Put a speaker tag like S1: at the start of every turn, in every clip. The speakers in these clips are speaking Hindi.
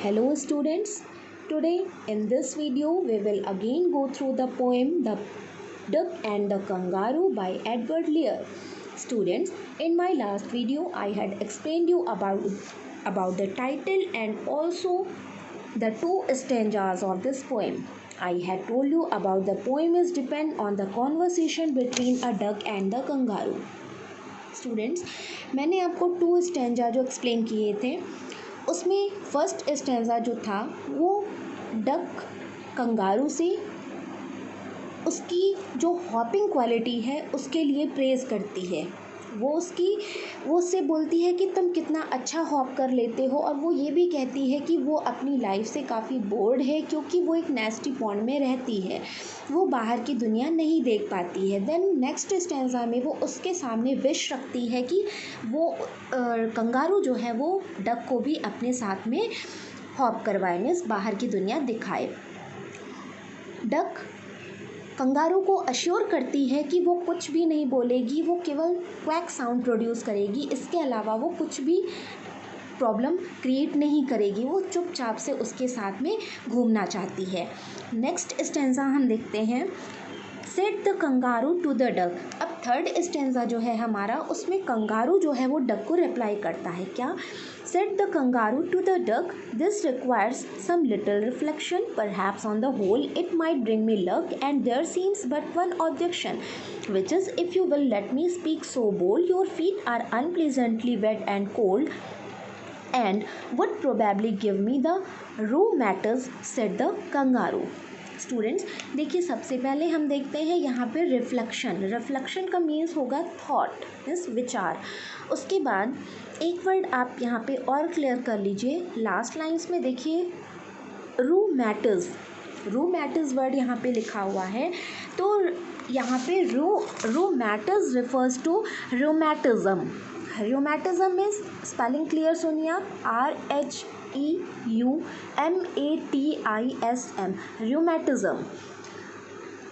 S1: Hello students, today in this video we will again go through the poem The Duck and the Kangaroo by Edward Lear. Students, in my last video I had explained you about the title and also the two stanzas of this poem. I had told you about the poem is depend on the conversation between a duck and the kangaroo. Students, मैंने आपको टू स्टैंजा जो एक्सप्लेन किए थे उसमें फर्स्ट स्टैंजा जो था वो डक कंगारू से उसकी जो हॉपिंग क्वालिटी है उसके लिए प्रेज़ करती है। वो उससे बोलती है कि तुम कितना अच्छा हॉप कर लेते हो, और वो ये भी कहती है कि वो अपनी लाइफ से काफ़ी बोर्ड है क्योंकि वो एक नेस्टी पॉन्ड में रहती है, वो बाहर की दुनिया नहीं देख पाती है। देन नेक्स्ट स्टैंजा में वो उसके सामने विश रखती है कि वो कंगारू जो है वो डक को भी अपने साथ में हॉप करवाए, मीन्स बाहर की दुनिया दिखाए। डक कंगारू को अश्योर करती है कि वो कुछ भी नहीं बोलेगी, वो केवल क्वैक साउंड प्रोड्यूस करेगी, इसके अलावा वो कुछ भी प्रॉब्लम क्रिएट नहीं करेगी, वो चुपचाप से उसके साथ में घूमना चाहती है। नेक्स्ट स्टैंजा हम देखते हैं, said the kangaroo to the duck. अब थर्ड स्टैंजा जो है हमारा, उसमें कंगारू जो है वो डक को रिप्लाई करता है, क्या? Said the kangaroo to the duck, this requires some little reflection. Perhaps on the whole it might bring me luck, and there seems but one objection, which is, if you will let me speak so bold, your feet are unpleasantly wet and cold, and would probably give me the rheumatism, said the kangaroo. Students देखिए, सबसे पहले हम देखते हैं यहाँ पे रिफ्लेक्शन का मीन्स होगा थॉट, मीन्स विचार। उसके बाद एक वर्ड आप यहाँ पे और क्लियर कर लीजिए, लास्ट लाइन्स में देखिए रूमैटिस वर्ड यहाँ पे लिखा हुआ है, तो यहाँ पे rheumatics refers to rheumatism. Rheumatism means spelling clear सुनिए आप, RHEUMATISM, rheumatism.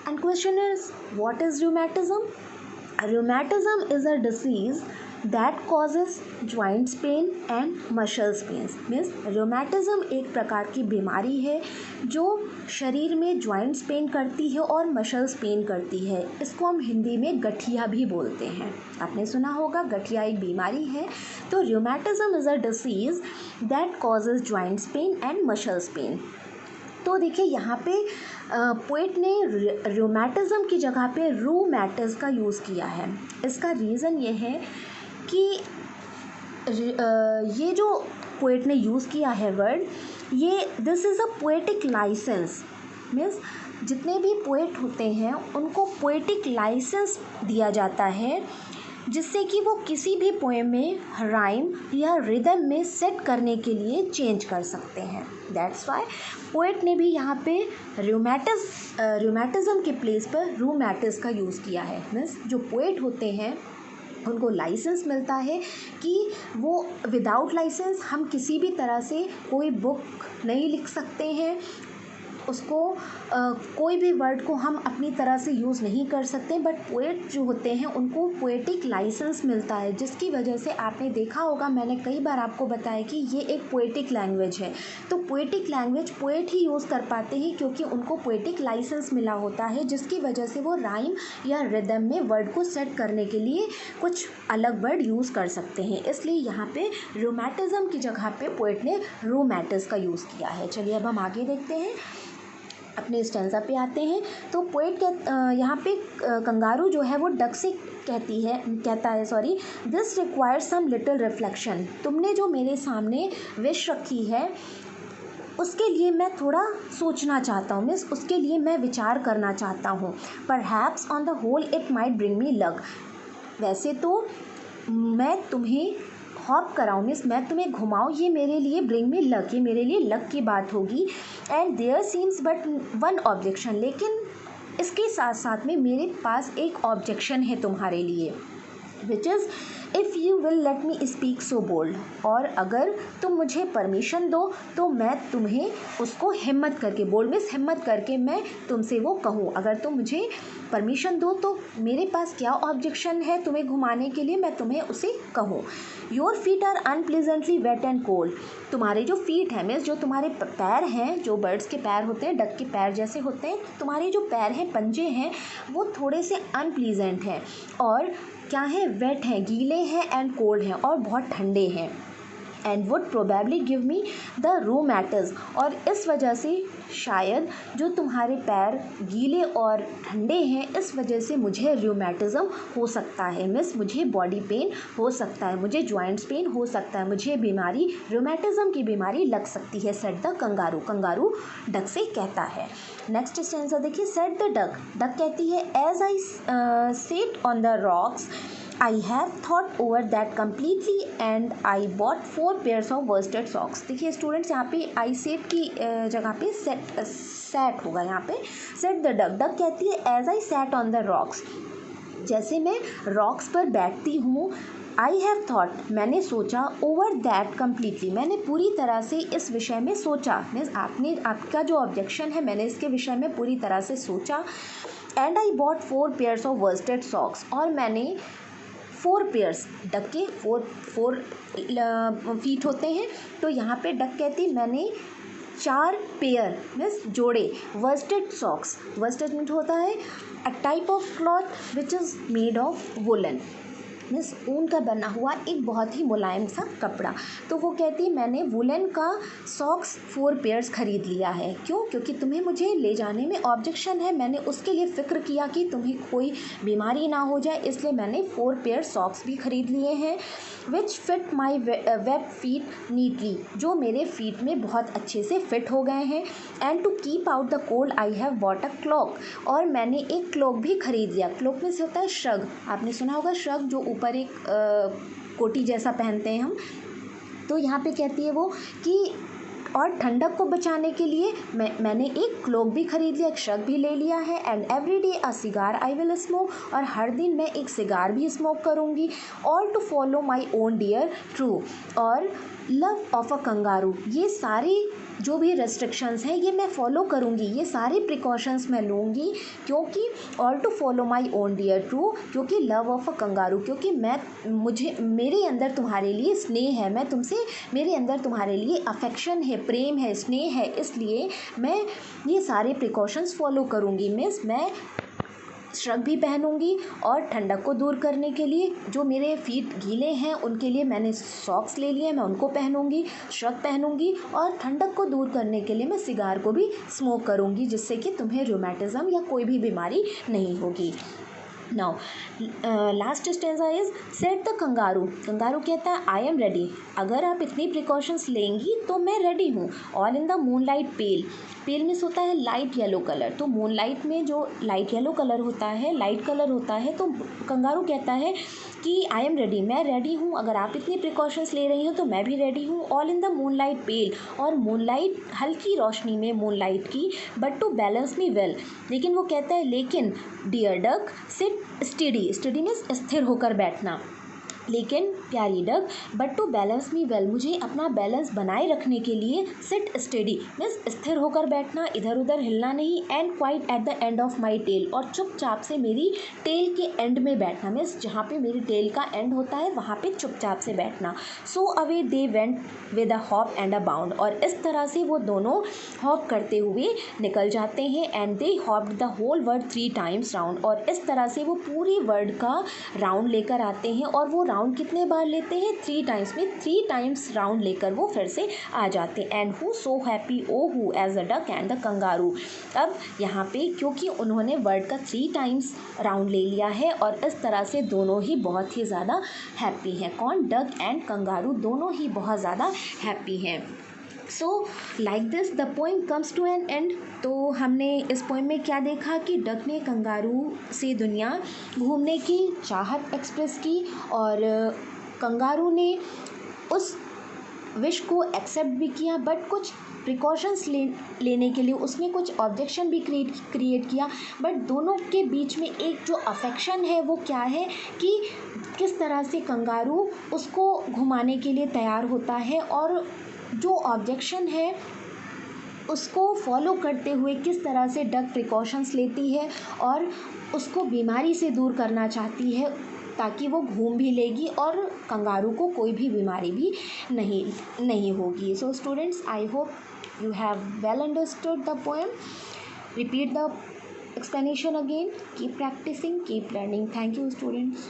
S1: And question is, what is rheumatism? Rheumatism is a disease that causes joints pain and muscles pains. Means rheumatism एक प्रकार की बीमारी है जो शरीर में joints पेन करती है और muscles पेन करती है। इसको हम हिंदी में गठिया भी बोलते हैं, आपने सुना होगा, गठिया एक बीमारी है। तो rheumatism is a disease that causes joints pain and muscles pain. तो देखिए यहाँ पे पोएट ने रूमैटिज्म की जगह पे रूमैटिस का यूज़ किया है। इसका रीज़न ये है कि ये जो पोएट ने यूज़ किया है वर्ड, ये this is a poetic licence, means जितने भी पोएट होते हैं उनको पोएटिक लाइसेंस दिया जाता है जिससे कि वो किसी भी पोएम में राइम या रिदम में सेट करने के लिए चेंज कर सकते हैं। दैट्स वाई पोएट ने भी यहाँ पे रूमैटिज्म के प्लेस पर रूमैटिस का यूज़ किया है। मीन्स जो पोएट होते हैं उनको लाइसेंस मिलता है कि वो विदाउट लाइसेंस हम किसी भी तरह से कोई बुक नहीं लिख सकते हैं, उसको कोई भी वर्ड को हम अपनी तरह से यूज़ नहीं कर सकते। बट पोएट जो होते हैं उनको पोएटिक लाइसेंस मिलता है, जिसकी वजह से आपने देखा होगा, मैंने कई बार आपको बताया कि ये एक पोएटिक लैंग्वेज है। तो पोएटिक लैंग्वेज पोएट ही यूज़ कर पाते हैं क्योंकि उनको पोएटिक लाइसेंस मिला होता है, जिसकी वजह से वो राइम या रिदम में वर्ड को सेट करने के लिए कुछ अलग वर्ड यूज़ कर सकते हैं। इसलिए यहाँ पे रूमैटिज्म की जगह पे पोएट ने रूमैटिस का यूज़ किया है। चलिए अब हम आगे देखते हैं, अपने स्टैंजा पे आते हैं। तो पोएट यहाँ पे कंगारू जो है वो डक से कहता है this requires some little reflection. तुमने जो मेरे सामने विश रखी है उसके लिए मैं थोड़ा सोचना चाहता हूँ, मीन्स उसके लिए मैं विचार करना चाहता हूँ। Perhaps on the whole it might bring me luck. वैसे तो मैं तुम्हें हॉप कराऊँ, मीन्स मैं तुम्हें घुमाऊँ, ये मेरे लिए ब्रिंग मी लक, ये मेरे लिए लक की बात होगी। And there seems but one objection, लेकिन इसके साथ साथ में मेरे पास एक ऑब्जेक्शन है तुम्हारे लिए, which is if you will let me speak so bold, और अगर तुम मुझे परमिशन दो तो मैं तुम्हें उसको हिम्मत करके, बोल्ड मीन्स हिम्मत करके मैं तुमसे वो कहूँ। अगर तुम मुझे परमिशन दो तो मेरे पास क्या ऑब्जेक्शन है तुम्हें घुमाने के लिए, मैं तुम्हें उसे कहूँ। Your feet are unpleasantly wet and cold, तुम्हारे जो फीट हैं मीन्स जो तुम्हारे पैर हैं, जो बर्ड्स के पैर होते हैं, डक के पैर जैसे होते हैं, तुम्हारे जो पैर हैं, पंजे हैं, वो थोड़े से अनप्लीजेंट हैं और क्या है, वेट हैं, गीले हैं, एंड कोल्ड हैं और बहुत ठंडे हैं। And would probably give me the rheumatics, और इस वजह से शायद जो तुम्हारे पैर गीले और ठंडे हैं इस वजह से मुझे रूमैटिज़म हो सकता है, मीन्स मुझे बॉडी पेन हो सकता है, मुझे जॉइंट्स पेन हो सकता है, मुझे बीमारी, रूमैटिज़म की बीमारी लग सकती है, said the kangaroo, kangaroo duck से कहता है। नेक्स्ट स्टेंजा देखिए, सेड द डक, डक कहती है as I sat on the rocks I have thought over that completely and I bought 4 pairs of worsted socks। देखिए स्टूडेंट्स यहाँ पे आई सेट की जगह पे सेट होगा, यहाँ पे सेट द डक, डक कहती है as I sat on the rocks, जैसे मैं रॉक्स पर बैठती हूँ, आई हैव थॉट, मैंने सोचा, ओवर दैट कम्प्लीटली, मैंने पूरी तरह से इस विषय में सोचा, मीन्स आपने, आपका जो ऑब्जेक्शन है मैंने इसके विषय में पूरी तरह से सोचा। And I bought 4 pairs of worsted socks, और मैंने 4 पेयर्स, डक के 4 फीट होते हैं, तो यहाँ पे डक कहती मैंने 4 पेयर मीन्स जोड़े, वर्स्टेड सॉक्स, वर्स्टेड मीट होता है a type of cloth which is made of woollen, means ऊन का बना हुआ एक बहुत ही मुलायम सा कपड़ा। तो वो कहती मैंने वुलन का सॉक्स 4 पेयर्स ख़रीद लिया है, क्यों, क्योंकि तुम्हें मुझे ले जाने में ऑब्जेक्शन है, मैंने उसके लिए फ़िक्र किया कि तुम्हें कोई बीमारी ना हो जाए, इसलिए मैंने 4 पेयर सॉक्स भी ख़रीद लिए हैं, which fit my web feet neatly, जो मेरे फीट में बहुत अच्छे से फिट हो गए हैं। And to keep out the cold I have bought a cloak, और मैंने एक क्लॉक भी ख़रीद लिया, क्लॉक में से होता है श्रग, आपने सुना होगा श्रग, जो ऊपर एक कोटी जैसा पहनते हैं हम, तो यहाँ पे कहती है वो कि और ठंडक को बचाने के लिए मैंने एक क्लोक भी खरीद लिया, एक श्रग भी ले लिया है। And every day a cigar I will smoke, और हर दिन मैं एक सिगार भी स्मोक करूँगी। All to follow my own dear true, और लव ऑफ अ कंगारू, ये सारी जो भी रेस्ट्रिक्शंस हैं ये मैं फ़ॉलो करूँगी, ये सारे प्रिकॉशंस मैं लूँगी, क्योंकि all to follow my own dear true, क्योंकि लव ऑफ अ कंगारू, क्योंकि मुझे मेरे अंदर तुम्हारे लिए स्नेह है, मैं तुमसे, मेरे अंदर तुम्हारे लिए अफेक्शन है, प्रेम है, स्नेह है, इसलिए मैं ये सारे प्रिकॉशंस फ़ॉलो करूँगी। मीन्स मैं श्रग भी पहनूंगी, और ठंडक को दूर करने के लिए जो मेरे फीट गीले हैं उनके लिए मैंने सॉक्स ले लिए, मैं उनको पहनूंगी, श्रग पहनूंगी, और ठंडक को दूर करने के लिए मैं सिगार को भी स्मोक करूंगी, जिससे कि तुम्हें रूमैटिज़म या कोई भी बीमारी नहीं होगी। Now last stanza is set the kangaroo, kangaroo कहता है आई एम रेडी, अगर आप इतनी प्रिकॉशंस लेंगी तो मैं रेडी हूँ। All in the moonlight pale, pale means होता है लाइट येलो कलर, तो मूनलाइट में जो लाइट येलो कलर होता है, लाइट कलर होता है, तो कंगारू कहता है कि आई एम रेडी, मैं रेडी हूँ, अगर आप इतनी प्रिकॉशंस ले रही हो तो मैं भी रेडी हूँ। All in the moonlight pale, और मूनलाइट हल्की रोशनी में मूनलाइट की, but to balance me well, लेकिन वो कहता है लेकिन dear duck sit steady, steady means स्थिर होकर बैठना, लेकिन प्यारी duck but to balance me well, मुझे अपना बैलेंस बनाए रखने के लिए सिट स्टेडी मीन्स स्थिर होकर बैठना, इधर उधर हिलना नहीं। And quite at the end of my tail, और चुपचाप से मेरी टेल के एंड में बैठना, मीन्स जहाँ पे मेरी टेल का एंड होता है वहाँ पे चुपचाप से बैठना। So away they went with a hop and a bound, और इस तरह से वो दोनों हॉप करते हुए निकल जाते हैं। And they hopped the whole world 3 times round, और इस तरह से वो पूरी वर्ड का राउंड लेकर आते हैं, और वो राउंड कितने बार लेते हैं, 3 times में 3 times राउंड लेकर वो फिर से आ जाते हैं। And who so happy oh who as a duck and the kangaroo, अब यहाँ पे क्योंकि उन्होंने वर्ड का 3 times राउंड ले लिया है, और इस तरह से दोनों ही बहुत ही ज़्यादा हैप्पी हैं, कौन, डक एंड कंगारू, दोनों ही बहुत ज़्यादा हैप्पी हैं। So like this the poem comes to an end, तो हमने इस पोइम में क्या देखा कि डक ने कंगारू से दुनिया घूमने की चाहत एक्सप्रेस की, और कंगारू ने उस विश को एक्सेप्ट भी किया, बट कुछ प्रिकॉशंस लेने के लिए उसने कुछ ऑब्जेक्शन भी क्रिएट किया। बट दोनों के बीच में एक जो अफेक्शन है वो क्या है कि किस तरह से कंगारू उसको घुमाने के लिए तैयार होता है, और जो ऑब्जेक्शन है उसको फॉलो करते हुए किस तरह से डक प्रिकॉशंस लेती है और उसको बीमारी से दूर करना चाहती है, ताकि वो घूम भी लेगी और कंगारू को कोई भी बीमारी भी नहीं होगी। So students, I hope you have well understood the poem. Repeat the explanation again. Keep practicing, keep learning. Thank you, students.